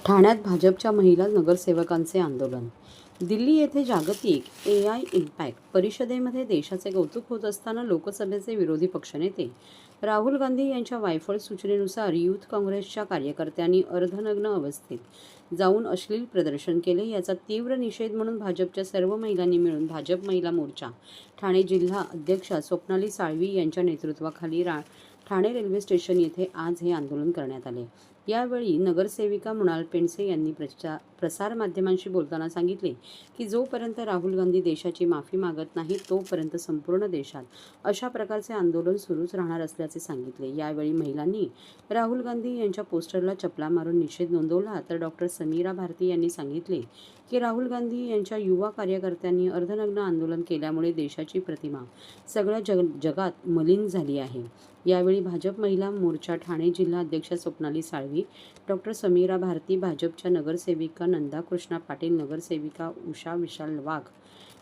ठाण्यात भाजपच्या महिला नगरसेवकांचे आंदोलन। दिल्ली येथे जागतिक AI इम्पॅक्ट परिषदेमध्ये देशाचे कौतुक होत असताना लोकसभेचे विरोधी पक्षनेते राहुल गांधी यांच्या वायफळ सूचनेनुसार यूथ काँग्रेसच्या कार्यकर्त्यांनी अर्धनग्न अवस्थेत जाऊन अश्लील प्रदर्शन केले। याचा तीव्र निषेध म्हणून भाजपच्या सर्व महिलांनी मिळून भाजप महिला मोर्चा ठाणे जिल्हा अध्यक्षा स्वप्नाली साळवी यांच्या नेतृत्वाखाली ठाणे रेल्वे स्टेशन येथे आज हे आंदोलन करण्यात आले। यावेळी नगरसेविका मृणाल पेंडसे यांनी प्रसार माध्यमांशी बोलताना सांगितले की जोपर्यंत राहुल गांधी देशाची माफी मागत नाहीत तोपर्यंत संपूर्ण देशात अशा प्रकारचे आंदोलन सुरूच राहणार असल्याचे सांगितले। यावेळी महिलांनी राहुल गांधी यांच्या पोस्टरला चपला मारून निषेध नोंदवला, तर डॉक्टर समीरा भारती यांनी सांगितले की राहुल गांधी यांच्या युवा कार्यकर्त्यांनी अर्धनग्न आंदोलन केल्यामुळे देशाची प्रतिमा सगळ्या जगात मलिन झाली आहे। यावेळी भाजप महिला मोर्चा ठाणे जिल्हा अध्यक्षा स्वप्नाली साळवी, डॉक्टर समीरा भारती, भाजपच्या नगरसेविका नंदा कृष्णा पाटील, नगरसेविका उषा विशाल वाघ,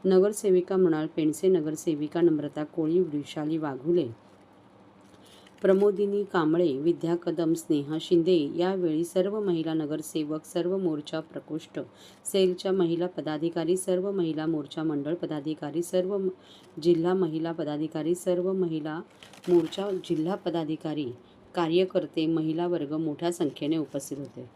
नगरसेविका मृणाल पेंडसे, नगरसेविका नम्रता कोळी, वृषाली वाघुले, प्रमोदिनी कांबळे, विद्या कदम, स्नेहा शिंदे। यावेळी सर्व महिला नगरसेवक, सर्व मोर्चा प्रकोष्ठ सेलच्या महिला पदाधिकारी, सर्व महिला मोर्चा मंडळ पदाधिकारी, सर्व जिल्हा महिला पदाधिकारी, सर्व महिला मोर्चा जिल्हा पदाधिकारी, कार्यकर्ते, महिला वर्ग मोठ्या संख्येने उपस्थित होते।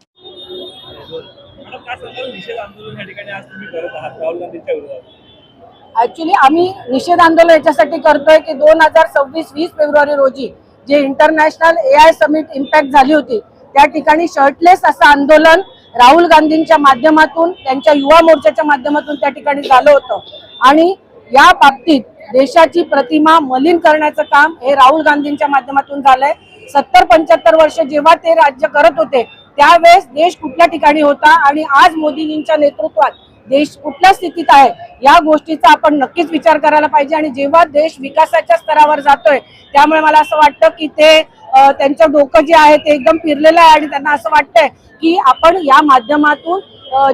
ऍक्च्युली आम्ही निषेध आंदोलन याच्यासाठी करतोय की 2026-20 फेब्रुवारी रोजी जे इंटरनॅशनल AI समिट इम्पॅक्ट झाली होती त्या ठिकाणी शर्टलेस असं आंदोलन राहुल गांधींच्या माध्यमातून, त्यांच्या युवा मोर्चाच्या माध्यमातून त्या ठिकाणी झालं होतं। आणि या बाबतीत देशाची प्रतिमा मलिन करण्याचं काम हे राहुल गांधींच्या माध्यमातून झालंय। 70-75 वर्ष जेव्हा ते राज्य करत होते त्यावेळेस देश कुठल्या ठिकाणी होता आणि आज मोदींच्या नेतृत्वात देश कुठल्या स्थितीत आहे या गोष्टीचा आपण नक्कीच विचार करायला पाहिजे। आणि जेव्हा देश विकासाच्या स्तरावर जातोय त्यामुळे मला असं वाटतं की ते त्यांचं डोकं जे आहे ते एकदम फिरलेलं आहे आणि त्यांना असं वाटतंय की आपण या माध्यमातून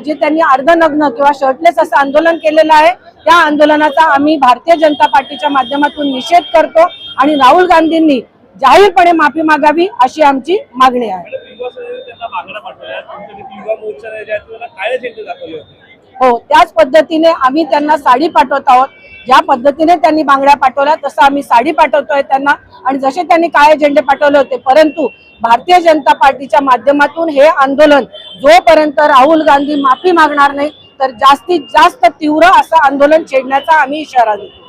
जे त्यांनी अर्धनग्न किंवा शर्टलेस असं आंदोलन केलेलं आहे त्या आंदोलनाचा आम्ही भारतीय जनता पार्टीच्या माध्यमातून निषेध करतो आणि राहुल गांधींनी जाहीरपणे माफी मागावी अशी आमची मागणी आहे। हो, त्याच पद्धतीने आम्ही त्यांना साडी पाठवत आहोत। ज्या पद्धतीने त्यांनी बांगड्या पाठवल्या तसं आम्ही साडी पाठवतोय त्यांना, आणि जसे त्यांनी काळे झेंडे पाठवले होते। परंतु भारतीय जनता पार्टीच्या माध्यमातून हे आंदोलन जोपर्यंत राहुल गांधी माफी मागणार नाही तर जास्तीत जास्त तीव्र असं आंदोलन छेडण्याचा आम्ही इशारा देतो।